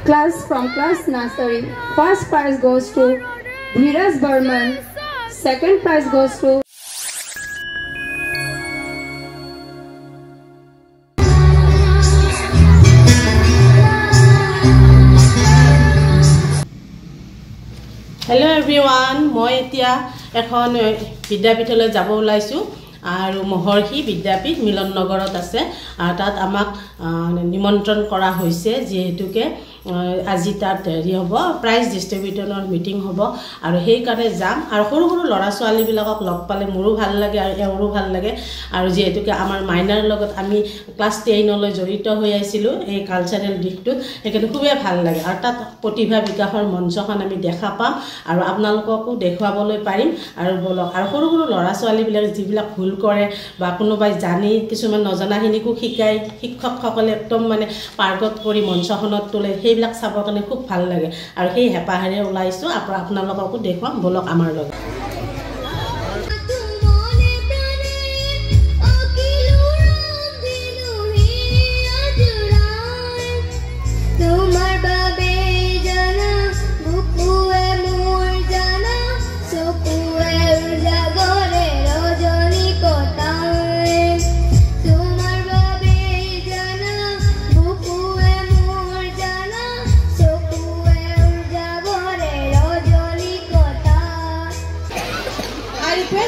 Class from class nursery. First prize goes to Dheeraj Burman. Second prize goes to Hello everyone, moi etia এখন বিদ্যাপীঠলৈ যাব ওলাইছো আৰু মহৰ্ষি বিদ্যাপীঠ মিলন নগৰত আছে আৰু তাত আমাক নিমন্ত্ৰণ কৰা হৈছে যেহেতুকে আজি তাত হেৰি হ'ব প্ৰাইজ ডিস্ট্ৰিবিউটনৰ মিটিং হ'ব আৰু সেই কাৰণে যাম আৰু সৰু সৰু ল'ৰা ছোৱালীবিলাকক লগ পালে মোৰো ভাল লাগে আৰু এওঁৰো ভাল লাগে আৰু যেহেতুকে আমাৰ মাইনাৰ লগত আমি ক্লাছ 10 লৈ জড়িত হৈ আছিলো এই কালচাৰেল দিশটো সেইকাৰণে খুবেই ভাল লাগে আৰু তাত প্ৰতিভা বিকাশৰ মঞ্চখন আমি দেখা পাম আৰু আপোনালোককো দেখুৱাবলৈ পাৰিম আৰু বলক আৰু সৰু সৰু ল'ৰা ছোৱালীবিলাক যিবিলাক ভুল কৰে বা কোনোবাই জানি কিছুমান নজনাখিনিকো শিকায় শিক্ষকসকলে একদম মানে পাৰ্গত কৰি মঞ্চখনত তোলে সেইবিলাক চাবৰ কাৰণে খুব ভাল লাগে আৰু সেই হেপাহেৰে ওলাইছো আপোনালোককো দেখুৱাম বলক আমাৰ লগত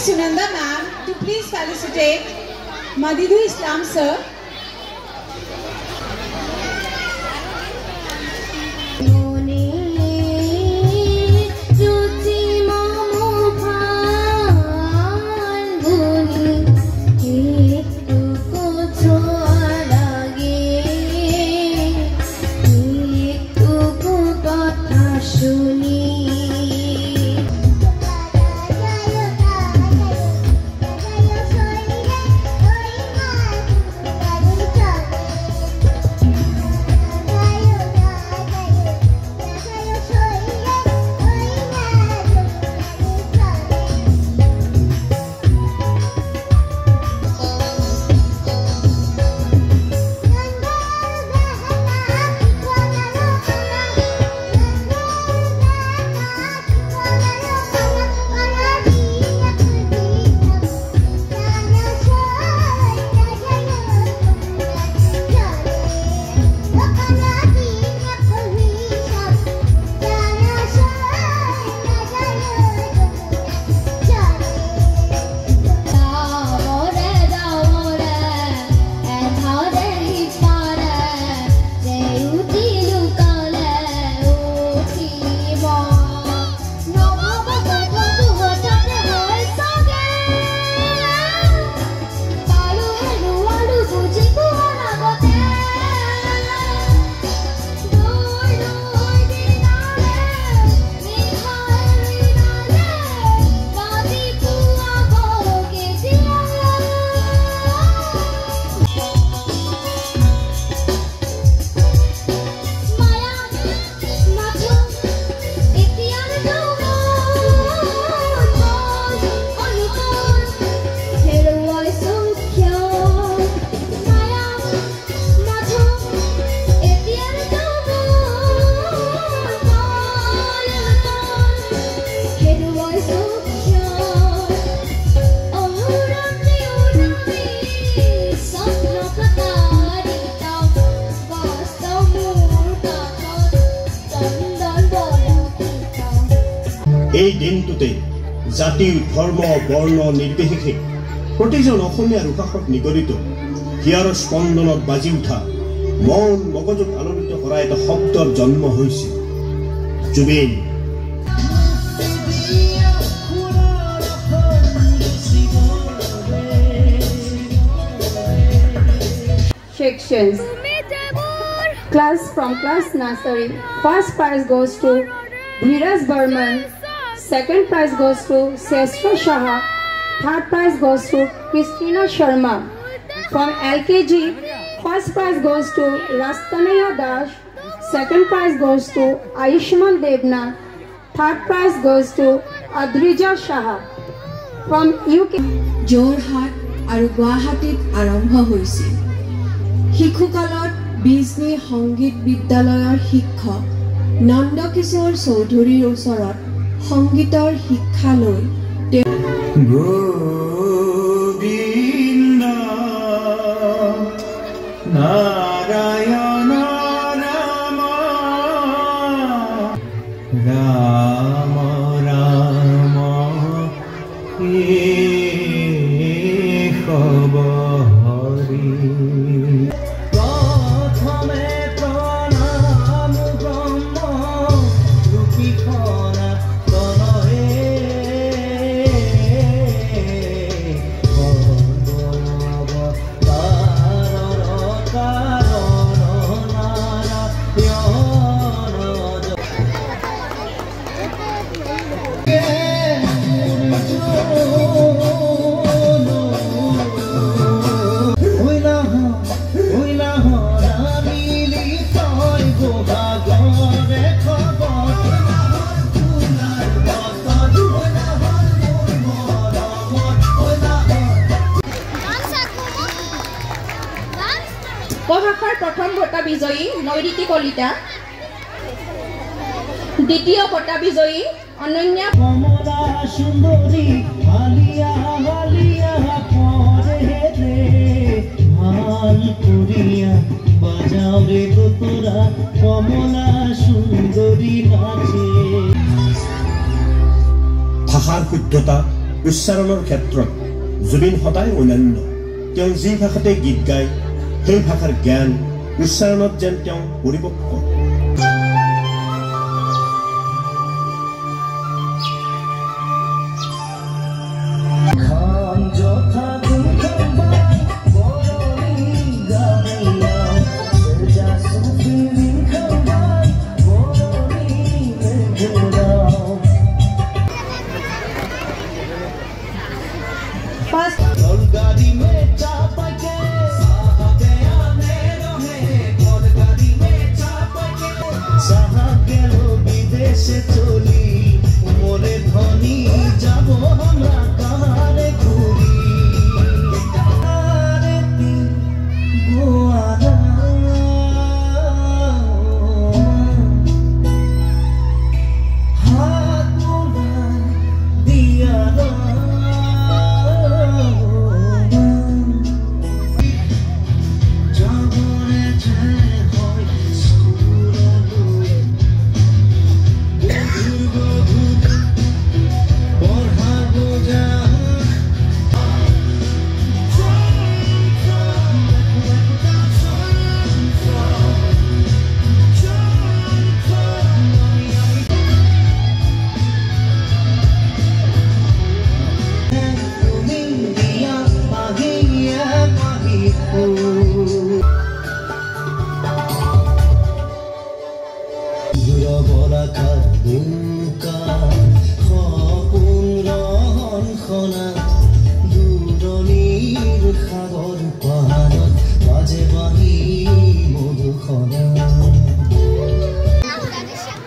Sunanda ma'am to please felicitate Madidu Islam sir. এই দিনটোতে জাতি ধৰ্ম বৰ্ণ নিৰ্বিশেষে প্ৰতিজন অসমীয়াৰ উশাহত নিগৰিত হিয়াৰৰ স্পন্দনত বাজি উঠা মন মগজুক আলোড়িত কৰা এটা শব্দৰ জন্ম হৈছে Zubeen sections. Class from class nursery. First prize goes to Dheeraj Burman. Second prize goes to Sestra Shah. Third prize goes to Christina Sharma. From LKG, first prize goes to Rastanaya Das. Second prize goes to Ayushman Devna. Third prize goes to Adrija Shah. From UK, Jorhat আৰু গুৱাহাটীত আৰম্ভ হৈছিল শিশুকালত বিজনী সংগীত বিদ্যালয়ৰ শিক্ষক নন্দকিশোৰ চৌধুৰীৰ ওচৰত সংগীতৰ শিক্ষা লৈ গোবিন্দ নাৰায়ণ ৰাম ৰাম ৰাম কেশৱ হৰি প্ৰথমে প্ৰণাম ব্ৰহ্ম ৰূপীখনা তনয়ে উপভাষাৰ প্ৰথম বঁটা বিজয়ী নৈৰিতি কলিতা দ্বিতীয় বঁটা বিজয়ী অনন্যা কমলা সুন্দৰী আলিয়া আলিয়া পৰে ৰে ভাল কৰিয়া বাজাও ৰে তোৰা কমলা সুন্দৰী নাচে ভাষাৰ শুদ্ধতা উচ্চাৰণৰ ক্ষেত্ৰত জুবিন সদায় অনন্য তেওঁ যি ভাষাতে গীত গায় সেই ভাষাৰ জ্ঞান উচ্চাৰণত যেন তেওঁ পৰিপক্ক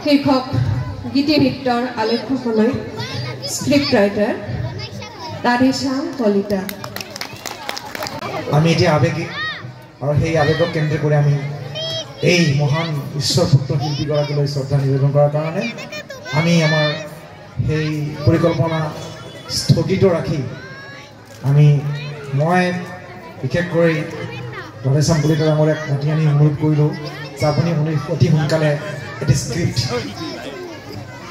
শিক্ষক গীতি ভিক্টৰ আলেখ্যলৈ স্ক্ৰিপ্ট ৰাইটাৰ ৰাধেশ্যাম কলিতা আমি এতিয়া আবেগিক আৰু সেই আবেগক কেন্দ্ৰ কৰি আমি এই মহান ঈশ্বৰপুত্ৰ শিল্পীগৰাকীলৈ শ্ৰদ্ধা নিবেদন কৰাৰ কাৰণে আমি আমাৰ সেই পৰিকল্পনা স্থগিত ৰাখি মই বিশেষকৈ ৰাধেশ্যাম কলিতা ডাঙৰীয়াক মাতি আনি অনুৰোধ কৰিলোঁ যে আপুনি অতি সোনকালে এটা স্ক্ৰিপ্ট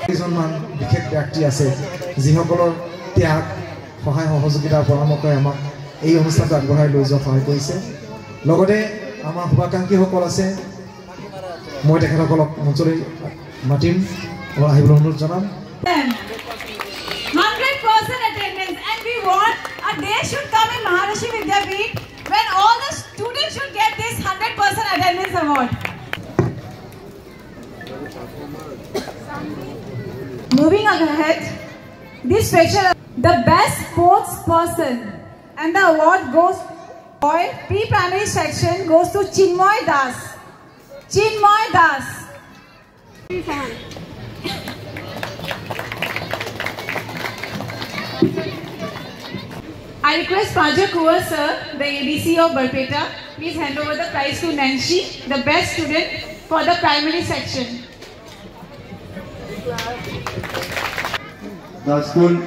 কেইজনমান বিশেষ ব্যক্তি আছে যিসকলৰ ত্যাগ সহায় সহযোগিতাৰ পৰামৰ্শই আমাক এই অনুষ্ঠানটো আগবঢ়াই লৈ যোৱা সহায় কৰিছে লগতে আমাৰ শুভাকাংক্ষীসকল আছে মই তেখেতসকলক মঞ্চলৈ মাতিম আৰু আহিবলৈ অনুৰোধ জনাম 100% attendance and we want a day should come in Maharishi Vidyapeeth when all the students should get this 100% attendance award. Moving ahead, this special the best sports person and the award goes for pre-primary section goes to Chinmoy Das. Chinmoy Das. I request Pajak Kuwar sir, the ADC of Barpeta, please hand over the prize to Nancy, the best student for the primary section. The school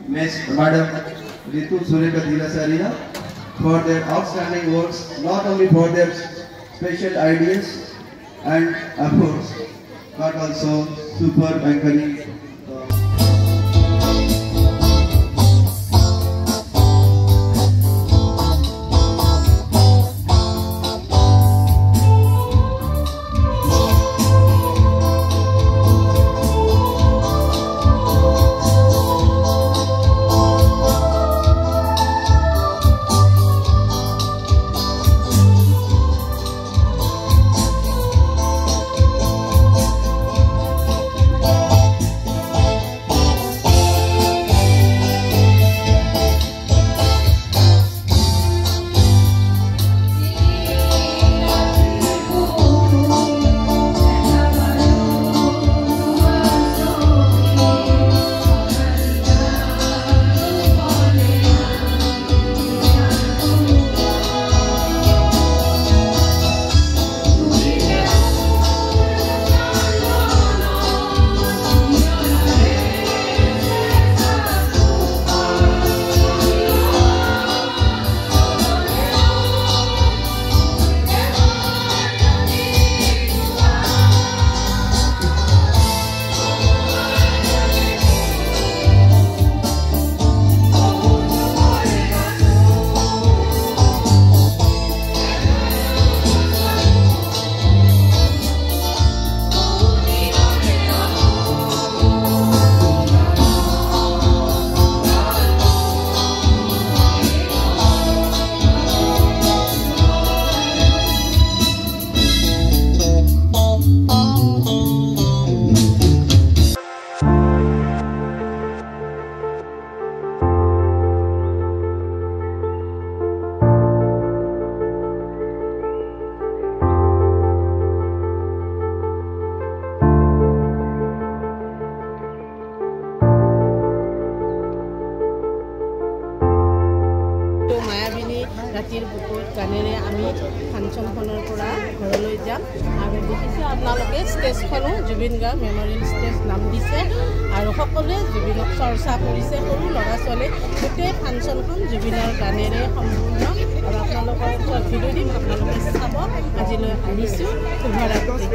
Miss Madam Ritu Sureka Dilasaria for their outstanding works, not only for their special ideas and efforts, but also super anchoring. ৰাতিৰ বুকুত গানেৰে আমি ফাংচনখনৰ পৰা ঘৰলৈ যাম আৰু দেখিছে আপোনালোকে ষ্টেজখনো Zubeen Garg memorial stage নাম দিছে আৰু সকলোৱে জুবিনক চৰ্চা কৰিছে সৰু ল'ৰা ছোৱালী গোটেই ফাংচনখন জুবিনৰ গানেৰে সম্পূৰ্ণ আৰু আপোনালোকৰ ভিডিঅ' দিম আপোনালোকে চাব আজিলৈ আহিছোঁ শুভৰাত্ৰি